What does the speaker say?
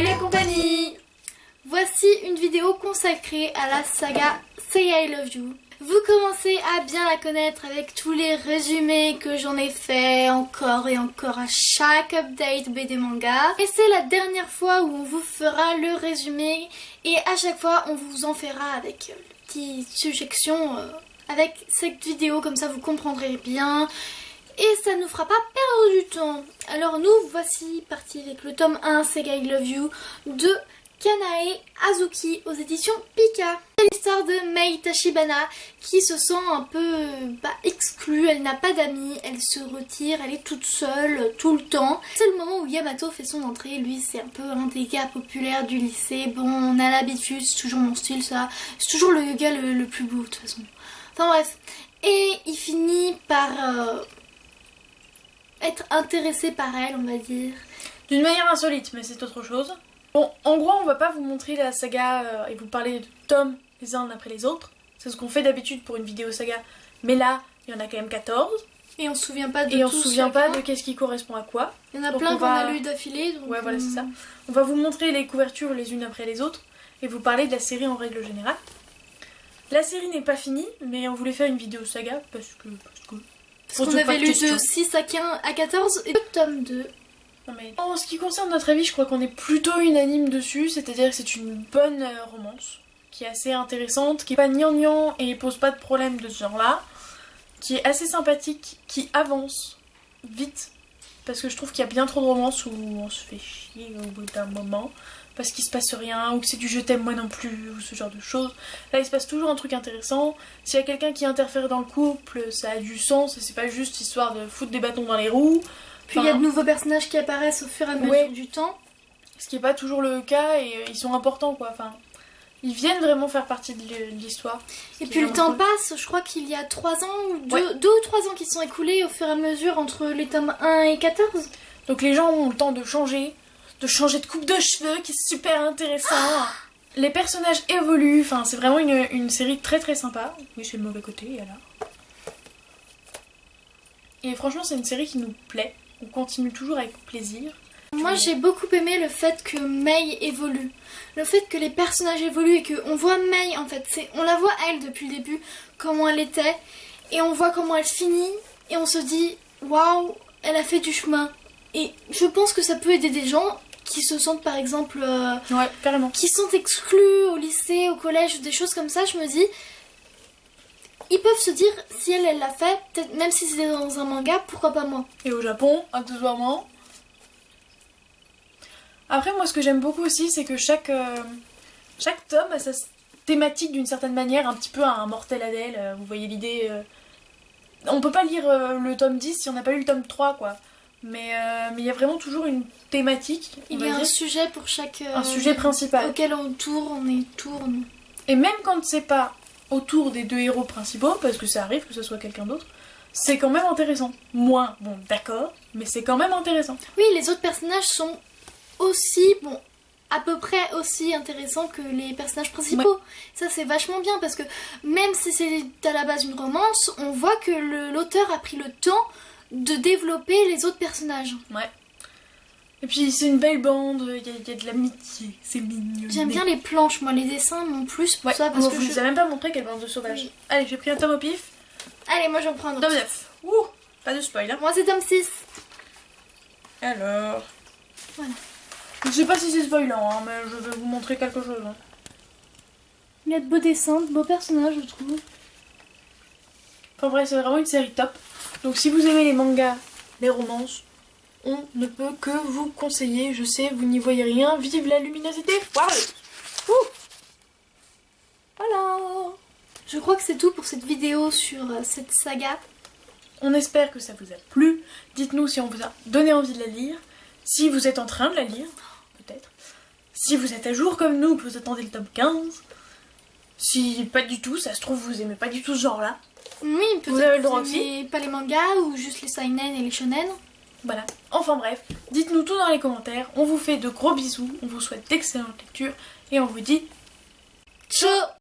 Salut la compagnie! Voici une vidéo consacrée à la saga Say I Love You. Vous commencez à bien la connaître avec tous les résumés que j'en ai fait encore et encore à chaque update BD manga. Et c'est la dernière fois où on vous fera le résumé et à chaque fois on vous en fera avec les petites suggestions avec cette vidéo, comme ça vous comprendrez bien. Et ça ne nous fera pas perdre du temps. Alors nous voici partis avec le tome 1 Say I Love You de Kanae Azuki aux éditions Pika. C'est l'histoire de Mei Tachibana qui se sent un peu exclue, elle n'a pas d'amis, elle se retire, elle est toute seule tout le temps. C'est le moment où Yamato fait son entrée, lui c'est un peu un des gars populaires du lycée. Bon, on a l'habitude, c'est toujours mon style ça, c'est toujours le gars le plus beau de toute façon. Enfin bref, et il finit par être intéressé par elle, on va dire. D'une manière insolite, mais c'est autre chose. Bon, en gros, on va pas vous montrer la saga et vous parler de tomes les uns après les autres. C'est ce qu'on fait d'habitude pour une vidéo saga. Mais là, il y en a quand même 14. Et on se souvient pas de et on se souvient pas de qu'est-ce qui correspond à quoi. Il y en a plein qu'on a lu d'affilée. Donc ouais, voilà, c'est ça. On va vous montrer les couvertures les unes après les autres et vous parler de la série en règle générale. La série n'est pas finie, mais on voulait faire une vidéo saga parce qu'on avait lu de 6 à 14 et le tome 2. Non mais... En ce qui concerne notre avis, je crois qu'on est plutôt unanime dessus, c'est-à-dire que c'est une bonne romance, qui est assez intéressante, qui est pas gnangnan et pose pas de problème de ce genre-là, qui est assez sympathique, qui avance vite, parce que je trouve qu'il y a bien trop de romances où on se fait chier au bout d'un moment, parce qu'il se passe rien, ou que c'est du je t'aime moi non plus, ou ce genre de choses. Là il se passe toujours un truc intéressant, s'il y a quelqu'un qui interfère dans le couple, ça a du sens, et c'est pas juste histoire de foutre des bâtons dans les roues. Puis il y a de nouveaux personnages qui apparaissent au fur et à mesure du temps. Ce qui n'est pas toujours le cas et ils sont importants quoi. Enfin, ils viennent vraiment faire partie de l'histoire. Et puis le temps passe, je crois qu'il y a 3 ans, 2 ou 3 ans qui sont écoulés au fur et à mesure entre les tomes 1 et 14. Donc les gens ont le temps de changer de coupe de cheveux qui est super intéressant. Les personnages évoluent, enfin c'est vraiment une série très très sympa. Oui, c'est le mauvais côté alors. Et franchement c'est une série qui nous plaît. On continue toujours avec plaisir. Moi j'ai beaucoup aimé le fait que Mei évolue. Le fait que les personnages évoluent et qu'on voit Mei en fait. On la voit elle depuis le début, comment elle était. Et on voit comment elle finit. Et on se dit, waouh, elle a fait du chemin. Et je pense que ça peut aider des gens qui se sentent par exemple... ouais, carrément. Qui sont exclus au lycée, au collège, des choses comme ça. Je me dis... Ils peuvent se dire, si elle l'a fait, peut-être même si c'était dans un manga, pourquoi pas moi. Et au Japon, accessoirement. Après, moi, ce que j'aime beaucoup aussi, c'est que chaque tome a sa thématique d'une certaine manière, un petit peu un mortel Adèle. Vous voyez l'idée. On peut pas lire le tome 10 si on n'a pas lu le tome 3, quoi. Mais il y a vraiment toujours une thématique. Il y a un sujet pour chaque... un sujet principal. Auquel on tourne. Et même quand c'est pas autour des deux héros principaux, parce que ça arrive que ce soit quelqu'un d'autre, c'est quand même intéressant. Moins, bon d'accord, mais c'est quand même intéressant. Oui, les autres personnages sont aussi, bon, à peu près aussi intéressants que les personnages principaux. Ouais. Ça c'est vachement bien, parce que même si c'est à la base une romance, on voit que l'auteur a pris le temps de développer les autres personnages. Ouais. Et puis c'est une belle bande, il y a de l'amitié, c'est mignon. J'aime bien les planches, moi les dessins m'ont plus pour ça. Parce que je vous ai même pas montré quelle bande de sauvages. Oui. Allez, j'ai pris un tome au pif. Allez, moi j'en prends un autre. Tome 9. Ouh, pas de spoil hein. Moi c'est tome 6. Alors... Voilà. Je sais pas si c'est spoilant, hein, mais je vais vous montrer quelque chose. Hein. Il y a de beaux dessins, de beaux personnages je trouve. Enfin bref, c'est vraiment une série top. Donc si vous aimez les mangas, les romances, on ne peut que vous conseiller. Je sais, vous n'y voyez rien. Vive la luminosité. Waouh. Voilà. Je crois que c'est tout pour cette vidéo sur cette saga. On espère que ça vous a plu. Dites-nous si on vous a donné envie de la lire. Si vous êtes en train de la lire, peut-être. Si vous êtes à jour comme nous, que vous attendez le tome 15. Si pas du tout, ça se trouve vous aimez pas du tout ce genre-là. Oui, peut-être vous avez le droit aussi. Vous aimez pas les mangas ou juste les seinen et les shonen. Voilà, enfin bref, dites-nous tout dans les commentaires, on vous fait de gros bisous, on vous souhaite d'excellentes lectures et on vous dit ciao.